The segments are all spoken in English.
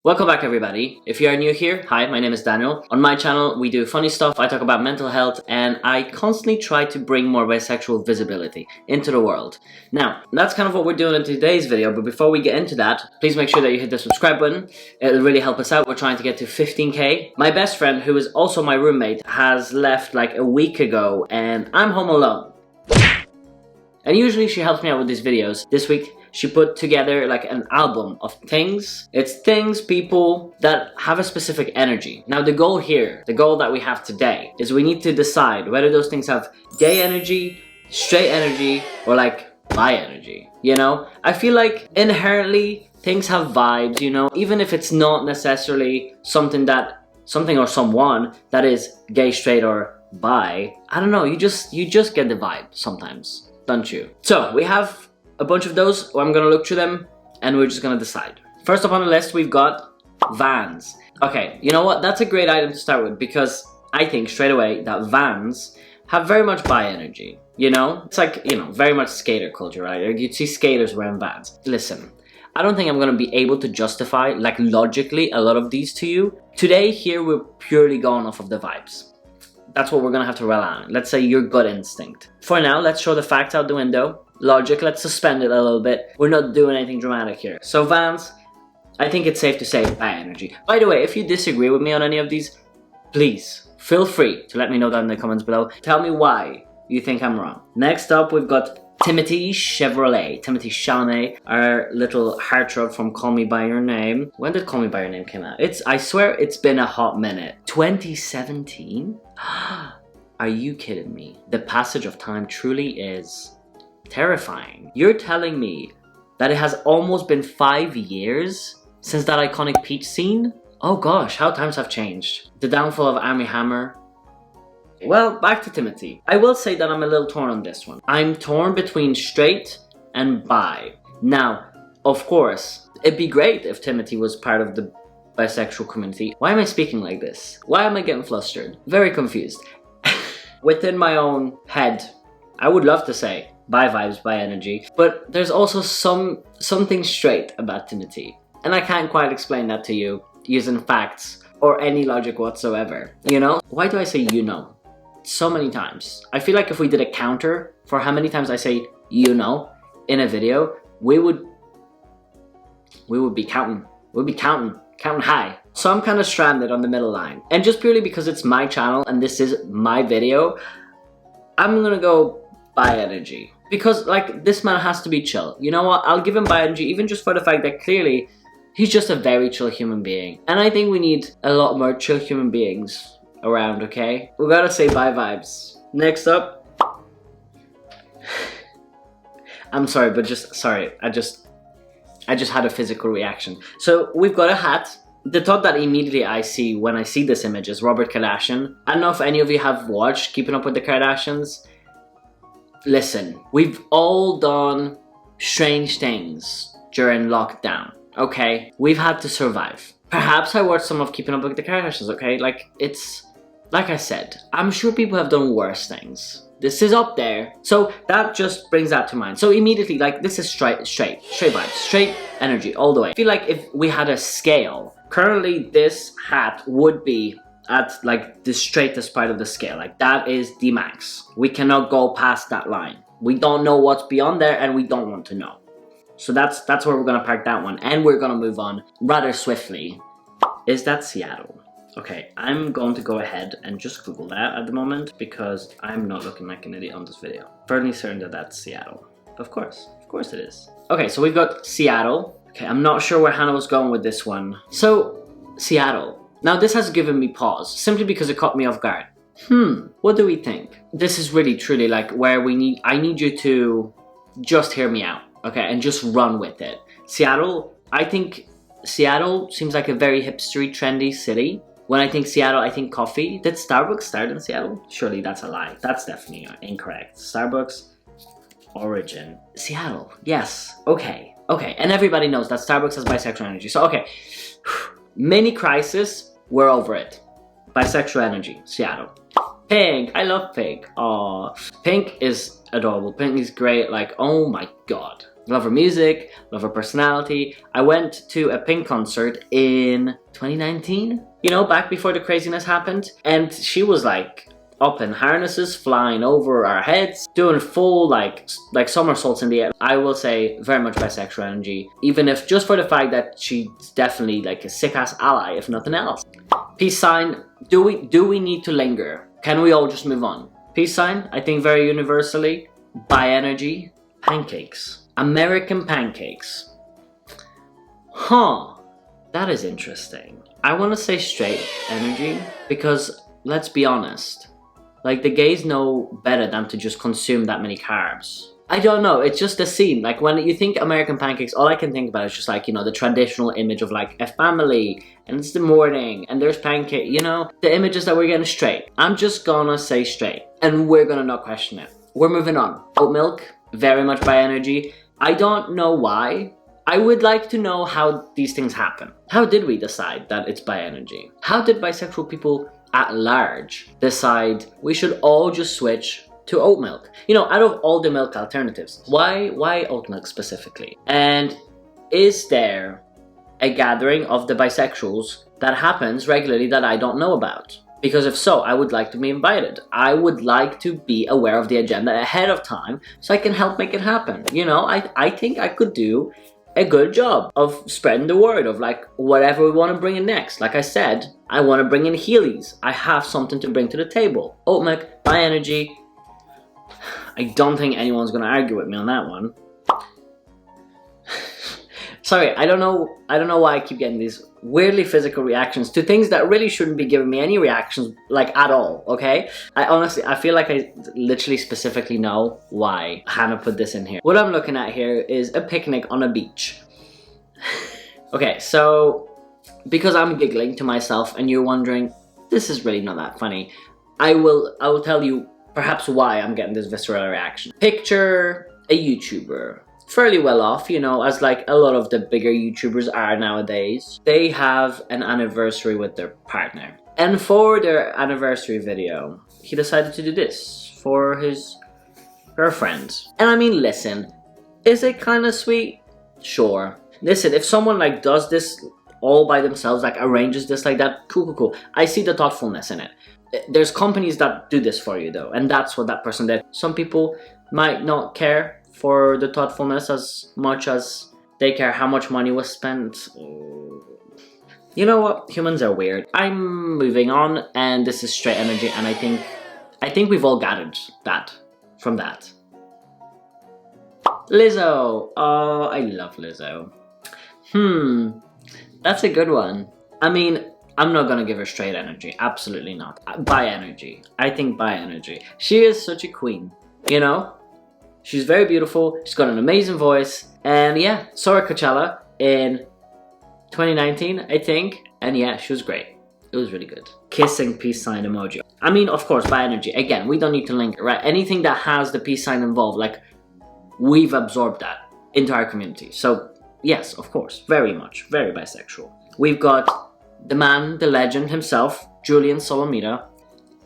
Welcome back everybody. If you are new here, hi, my name is Daniel. On my channel we do funny stuff, I talk about mental health, and I constantly try to bring more bisexual visibility into the world. Now, that's kind of what we're doing in today's video, but before we get into that, please make sure that you hit the subscribe button. It'll really help us out. We're trying to get to 15k. My best friend, who is also my roommate, has left like a week ago and I'm home alone. And usually she helps me out with these videos. This week she put together like an album of things. It's things, people that have a specific energy. Now the goal here, the goal that we have today, is we need to decide whether those things have gay energy, straight energy, or like bi energy, you know? I feel like inherently things have vibes, you know? Even if it's not necessarily something or someone that is gay, straight, or bi, I don't know, you just get the vibe sometimes, don't you? So we have a bunch of those. I'm gonna look through them and we're just gonna decide. First up on the list, we've got Vans. Okay, you know what? That's a great item to start with because I think straight away that Vans have very much bi energy, you know? It's like, you know, very much skater culture, right? You'd see skaters wearing Vans. Listen, I don't think I'm gonna be able to justify, like logically, a lot of these to you. Today, here, we're purely going off of the vibes. That's what we're gonna have to rely on. Let's say your gut instinct. For now, let's throw the facts out the window. Logic, let's suspend it a little bit. We're not doing anything dramatic here. So Vans, I think it's safe to say bi energy. By the way, if you disagree with me on any of these, please feel free to let me know that in the comments below. Tell me why you think I'm wrong. Next up, we've got Timothy Chalamet, our little heartthrob from Call Me By Your Name. When did Call Me By Your Name come out? I swear it's been a hot minute. 2017? Are you kidding me? The passage of time truly is terrifying. You're telling me that it has almost been 5 years since that iconic Peach scene? Oh gosh, how times have changed. The downfall of Armie Hammer. Well, back to Timothy. I will say that I'm a little torn on this one. I'm torn between straight and bi. Now, of course, it'd be great if Timothy was part of the bisexual community. Why am I speaking like this? Why am I getting flustered? Very confused. Within my own head, I would love to say bi vibes, bi energy, but there's also something straight about Timothy, and I can't quite explain that to you using facts or any logic whatsoever, you know? Why do I say you know so many times? I feel like if we did a counter for how many times I say you know in a video, we would be counting. We'd be counting high. So I'm kind of stranded on the middle line, and just purely because it's my channel and this is my video, I'm gonna go bi energy. Because, like, this man has to be chill. You know what? I'll give him bi energy even just for the fact that clearly he's just a very chill human being. And I think we need a lot more chill human beings around, okay? We gotta say bi vibes. Next up. I'm sorry, but sorry. I just had a physical reaction. So we've got a hat. The thought that immediately I see when I see this image is Robert Kardashian. I don't know if any of you have watched Keeping Up with the Kardashians. Listen, we've all done strange things during lockdown, okay? We've had to survive. Perhaps I watched some of Keeping Up with the Kardashians, okay? Like, it's, like I said, I'm sure people have done worse things. This is up there. So that just brings that to mind. So immediately, like, this is straight vibes, straight energy all the way. I feel like if we had a scale, currently this hat would be at like the straightest part of the scale. Like, that is the max. We cannot go past that line. We don't know what's beyond there and we don't want to know. So that's where we're gonna park that one, and we're gonna move on rather swiftly. Is that Seattle? Okay, I'm going to go ahead and just Google that at the moment because I'm not looking like an idiot on this video. Fairly certain that that's Seattle. Of course it is. Okay, so we've got Seattle. Okay, I'm not sure where Hannah was going with this one. So, Seattle. Now this has given me pause, simply because it caught me off guard. What do we think? This is really truly like where I need you to just hear me out, okay, and just run with it. Seattle, I think Seattle seems like a very hipstery, trendy city. When I think Seattle, I think coffee. Did Starbucks start in Seattle? Surely that's a lie. That's definitely incorrect. Starbucks origin. Seattle, yes, okay. And everybody knows that Starbucks has bisexual energy, so okay. Mini crisis. We're over it. Bisexual energy, Seattle. Pink, I love Pink. Aw, Pink is adorable. Pink is great, like, oh my god. Love her music, love her personality. I went to a Pink concert in 2019, you know, back before the craziness happened. And she was like up in harnesses, flying over our heads, doing full like somersaults in the air. I will say very much bisexual energy, even if just for the fact that she's definitely like a sick-ass ally, if nothing else. Peace sign, do we need to linger? Can we all just move on? Peace sign, I think very universally. Bi energy, pancakes. American pancakes. Huh, that is interesting. I want to say straight energy because let's be honest, like the gays know better than to just consume that many carbs. I don't know, it's just the scene. Like when you think American pancakes, all I can think about is just like, you know, the traditional image of like a family and it's the morning and there's pancake, you know, the images that we're getting straight. I'm just gonna say straight and we're gonna not question it. We're moving on. Oat milk, very much bi energy. I don't know why. I would like to know how these things happen. How did we decide that it's bi energy? How did bisexual people at large decide we should all just switch to oat milk? You know, out of all the milk alternatives, why oat milk specifically? And is there a gathering of the bisexuals that happens regularly that I don't know about? Because if so, I would like to be invited. I would like to be aware of the agenda ahead of time so I can help make it happen. You know, I think I could do a good job of spreading the word of like whatever we want to bring in next. Like I said, I want to bring in Heelys. I have something to bring to the table. Oat milk, bi energy. I don't think anyone's going to argue with me on that one. Sorry, I don't know why I keep getting these weirdly physical reactions to things that really shouldn't be giving me any reactions, like at all, okay? I feel like I literally specifically know why Hannah put this in here. What I'm looking at here is a picnic on a beach. Okay, so because I'm giggling to myself and you're wondering, this is really not that funny, I will tell you perhaps why I'm getting this visceral reaction. Picture a YouTuber. Fairly well off, you know, as like a lot of the bigger YouTubers are nowadays. They have an anniversary with their partner. And for their anniversary video, he decided to do this for his girlfriend. And I mean, listen, is it kind of sweet? Sure. Listen, if someone like does this all by themselves, like arranges this like that, cool. I see the thoughtfulness in it. There's companies that do this for you though, and that's what that person did. Some people might not care for the thoughtfulness as much as they care how much money was spent. You know what? Humans are weird. I'm moving on, and this is straight energy, and I think we've all gathered that from that. Lizzo. Oh, I love Lizzo. That's a good one. I mean, I'm not gonna give her straight energy. Absolutely not. Bi energy. I think bi energy. She is such a queen, you know? She's very beautiful, she's got an amazing voice, and yeah, saw her at Coachella in 2019, I think, and yeah, she was great. It was really good. Kissing peace sign emoji. I mean, of course, bi energy. Again, we don't need to linger, right? Anything that has the peace sign involved, like, we've absorbed that into our community. So, yes, of course, very much, very bisexual. We've got the man, the legend himself, Julian Solomita.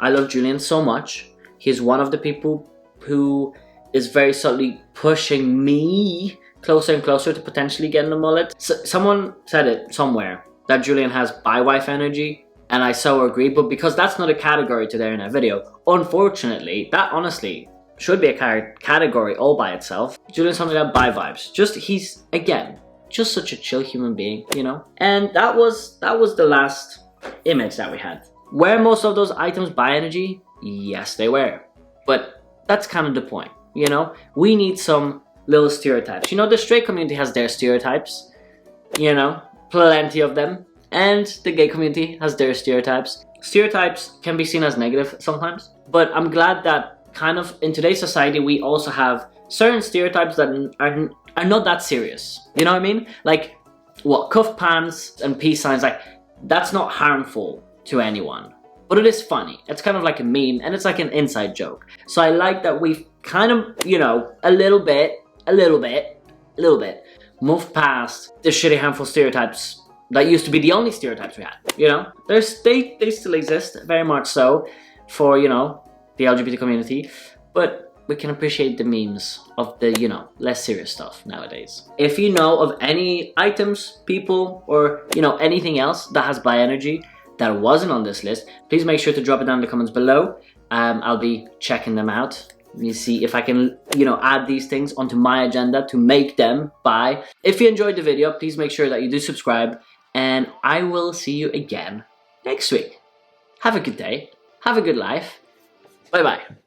I love Julian so much. He's one of the people who is very subtly pushing me closer and closer to potentially getting a mullet. So, someone said it somewhere that Julian has bi-wife energy, and I so agree, but because that's not a category to there in a video, unfortunately, that honestly should be a category all by itself. Julian's something that bi-vibes. He's, again, just such a chill human being, you know? And that was the last image that we had. Were most of those items bi-energy? Yes, they were. But that's kind of the point. You know, we need some little stereotypes. You know, the straight community has their stereotypes, you know, plenty of them. And the gay community has their stereotypes. Stereotypes can be seen as negative sometimes, but I'm glad that kind of in today's society, we also have certain stereotypes that are not that serious. You know what I mean? Like, what, cuff pants and peace signs, like, that's not harmful to anyone. But it is funny. It's kind of like a meme, and it's like an inside joke. So I like that we've kind of, you know, a little bit, moved past the shitty, harmful stereotypes that used to be the only stereotypes we had, you know? They still exist, very much so, for, you know, the LGBT community. But we can appreciate the memes of the, you know, less serious stuff nowadays. If you know of any items, people, or, you know, anything else that has bi energy that wasn't on this list, please make sure to drop it down in the comments below. I'll be checking them out. Let me see if I can, you know, add these things onto my agenda to make them bi. If you enjoyed the video, please make sure that you do subscribe, and I will see you again next week. Have a good day. Have a good life. Bye bye.